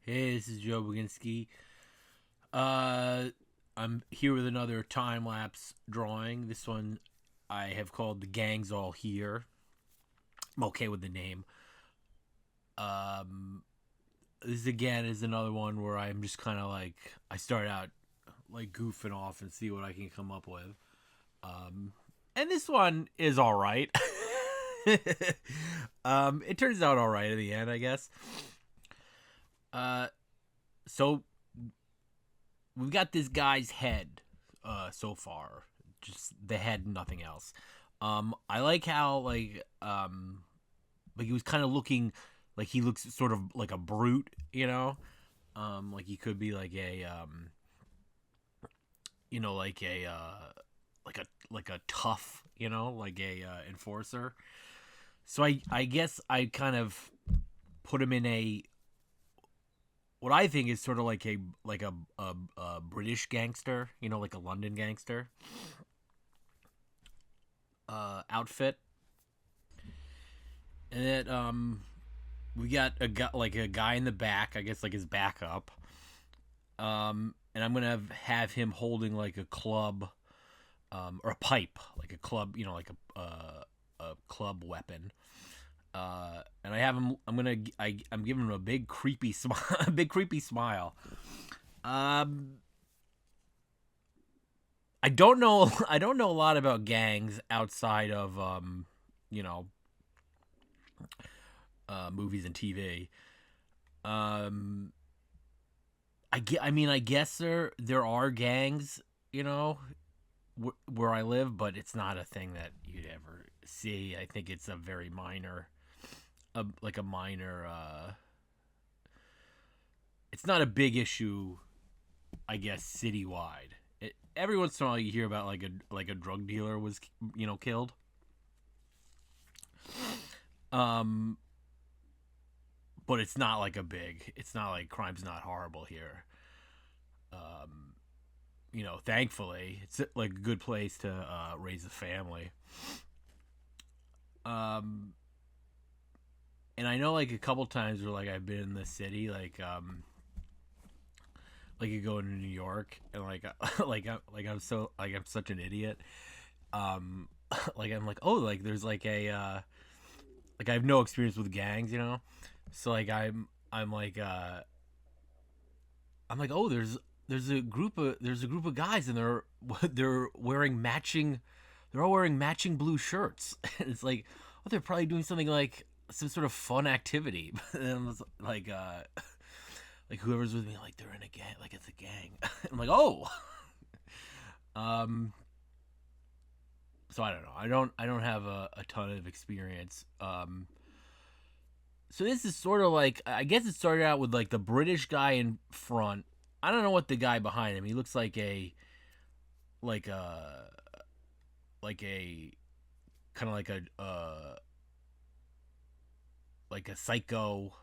Hey, this is Joe Baginski. Uh, I'm here with another time lapse drawing. This one I have called "The Gang's All Here." I'm okay with the name. Um, this again is another one where I'm just kind of like I start out like goofing off and see what I can come up with. And this one is all right. It turns out all right in the end, I guess. Uh, so we've got this guy's head so far, just the head, nothing else. I like how like he was kind of looking like he looks sort of like a brute, like he could be like a like a like a tough, like a enforcer. So I guess I kind of put him in a what I think is sort of like a British gangster, like a London gangster outfit, and then we got a guy in the back, I guess like his backup, and I'm gonna have him holding like a club, or a pipe, like a club, like a club weapon. And I have him. I'm giving him a big creepy smile, a big creepy smile. Um, I don't know. I don't know a lot about gangs outside of you know, movies and TV. Um, I mean, I guess there are gangs, you know, where I live, but it's not a thing that you'd ever see. I think it's a very minor, like a minor. It's not a big issue, I guess, citywide. Every once in a while, you hear about like a drug dealer was killed. Um, but it's not like a big. It's not like crime's not horrible here. Um, thankfully, it's like a good place to raise a family. Um, and I know like a couple times where like I've been in the city, like you go into New York and I'm such an idiot. Um, like I'm like, oh, like there's like a like I have no experience with gangs, so like I'm like, oh, there's a group of guys and they're wearing matching, they're all wearing matching blue shirts. And it's like, oh, they're probably doing something like some sort of fun activity. And I was like whoever's with me, like they're in a gang, like it's a gang. I'm like, oh, um, so I don't know. I don't have a ton of experience. So this is sort of like, I guess it started out with like the British guy in front. I don't know what the guy behind him. He looks like a like a kind of like a psycho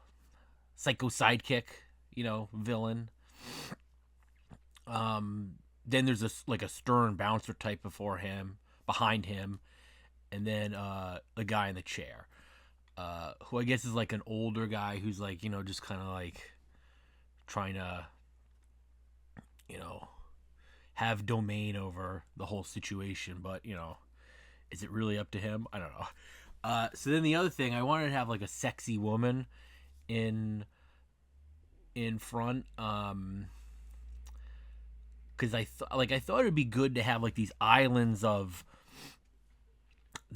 sidekick, villain. Then there's like a stern bouncer type behind him, and then the guy in the chair, who I guess is like an older guy who's like just kind of like trying to you know have domain over the whole situation, but is it really up to him? I don't know. So then the other thing, I wanted to have like a sexy woman in front, because I thought it'd be good to have like these islands of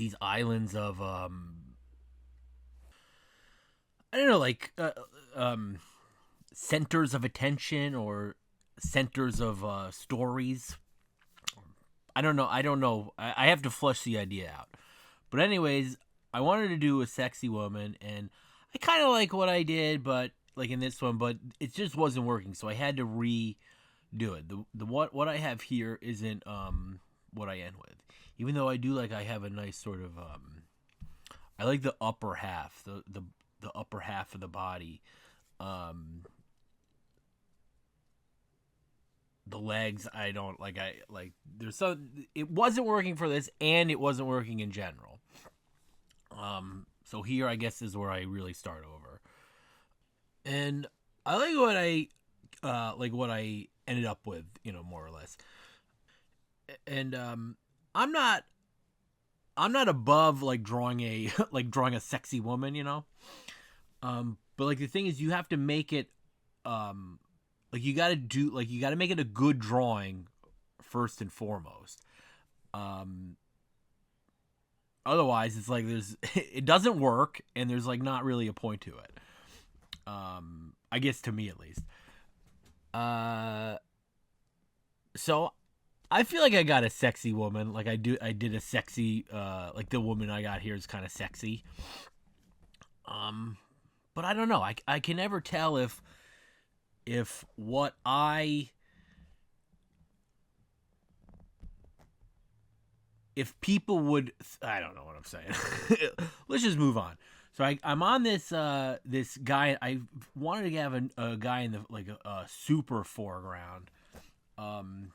I don't know, like centers of attention or centers of stories. I don't know. I don't know. I have to flush the idea out. But anyways, I wanted to do a sexy woman, and I kind of like what I did, but like in this one, but it just wasn't working, so I had to redo it. The what I have here isn't what I end with, even though I do like I have a nice sort of I like the upper half, the upper half of the body. Um, the legs I don't like. I like there's some. It wasn't working for this, and it wasn't working in general. So here I guess is where I really start over. And I like what I ended up with, more or less. And I'm not I'm not above like drawing a like drawing a sexy woman, but like the thing is, you have to make it like you got to make it a good drawing first and foremost. Um, Otherwise, it's like there's it doesn't work, and there's like not really a point to it. I guess to me at least. Uh, so I feel like I got a sexy woman. Like I did a sexy. Like the woman I got here is kind of sexy. Um, but I don't know. I can never tell if what I if people would. I don't know what I'm saying. Let's just move on. So I'm on this guy. I wanted to have a guy in the like a super foreground. Um,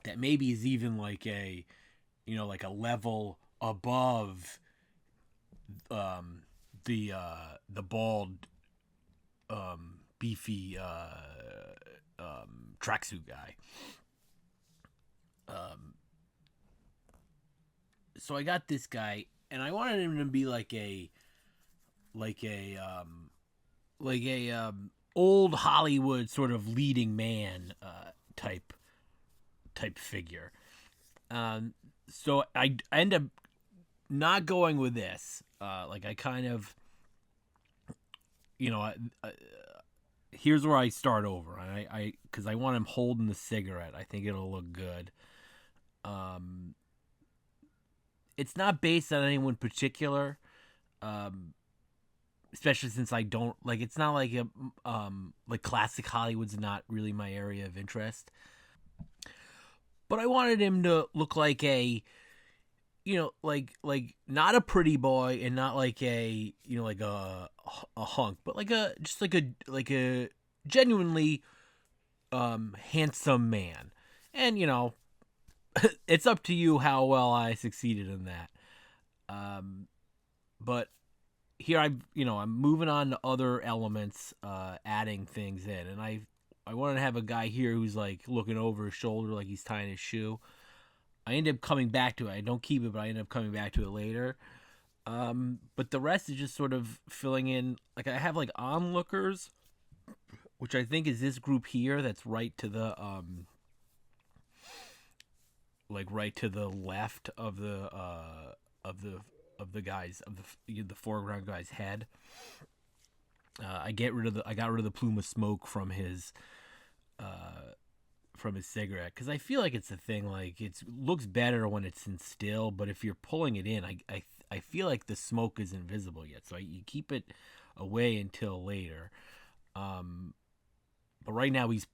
that maybe is even like a like a level above um the bald beefy tracksuit guy. Um, so I got this guy, and I wanted him to be like a like a old Hollywood sort of leading man type figure. Um, so I end up not going with this. Like I kind of, here's where I start over. Because I want him holding the cigarette. I think it'll look good. Um, it's not based on anyone particular. Um, Especially since I don't like. It's not like a like classic Hollywood's not really my area of interest. But I wanted him to look like a like not a pretty boy and not like a like a hunk, but like a just like a genuinely handsome man. And it's up to you how well I succeeded in that. Um, but here I'm moving on to other elements, adding things in, and I wanted to have a guy here who's like looking over his shoulder like he's tying his shoe. I end up coming back to it. I don't keep it, but I end up coming back to it later. But the rest is just sort of filling in. Like I have like onlookers, which I think is this group here. That's right to the like right to the left of the of the guys of the foreground guy's head. I got rid of the plume of smoke from his cigarette because I feel like it's a thing. Like it looks better when it's in still, but if you're pulling it in, I feel like the smoke is invisible yet, so you keep it away until later. Um, but right now he's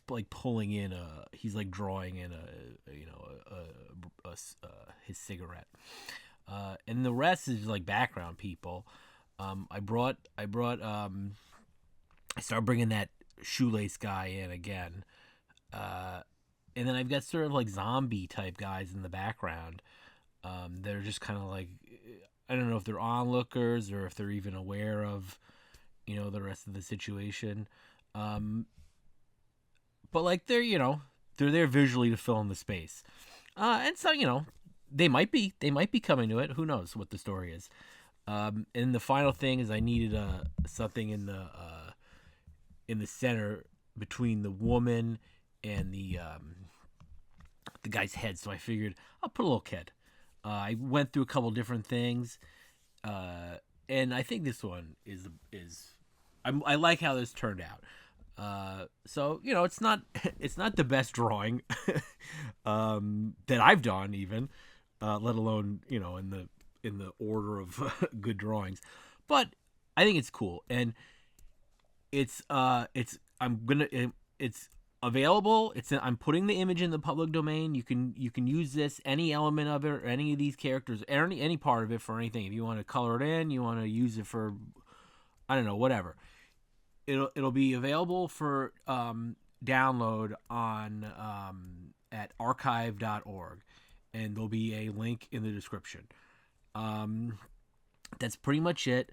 like pulling in he's like drawing in his cigarette, and the rest is like background people. I started bringing that shoelace guy in again. Uh, and then I've got sort of like zombie type guys in the background. They're just kind of like, I don't know if they're onlookers or if they're even aware of, the rest of the situation. Um, but like they're there visually to fill in the space. And so they might be coming to it. Who knows what the story is? And the final thing is I needed something in the center between the woman and the guy's head. So I figured I'll put a little kid. I went through a couple different things, and I think this one is I like how this turned out. So it's not it's not the best drawing that I've done even, let alone in the order of good drawings, but I think it's cool, and it's available. I'm putting the image in the public domain. You can use this, any element of it or any of these characters, any part of it for anything. If you want to color it in, you want to use it for, I don't know, whatever. It'll be available for download on at archive.org, and there'll be a link in the description. That's pretty much it.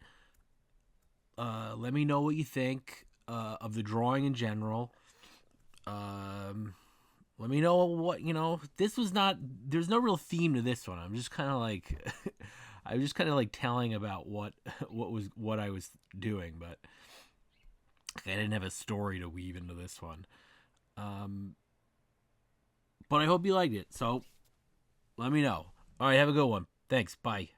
Let me know what you think. of the drawing in general. Let me know what This was not. There's no real theme to this one. I'm just kind of like, I was just kind of like telling about what I was doing, but I didn't have a story to weave into this one. But I hope you liked it. So let me know. All right, have a good one. Thanks. Bye.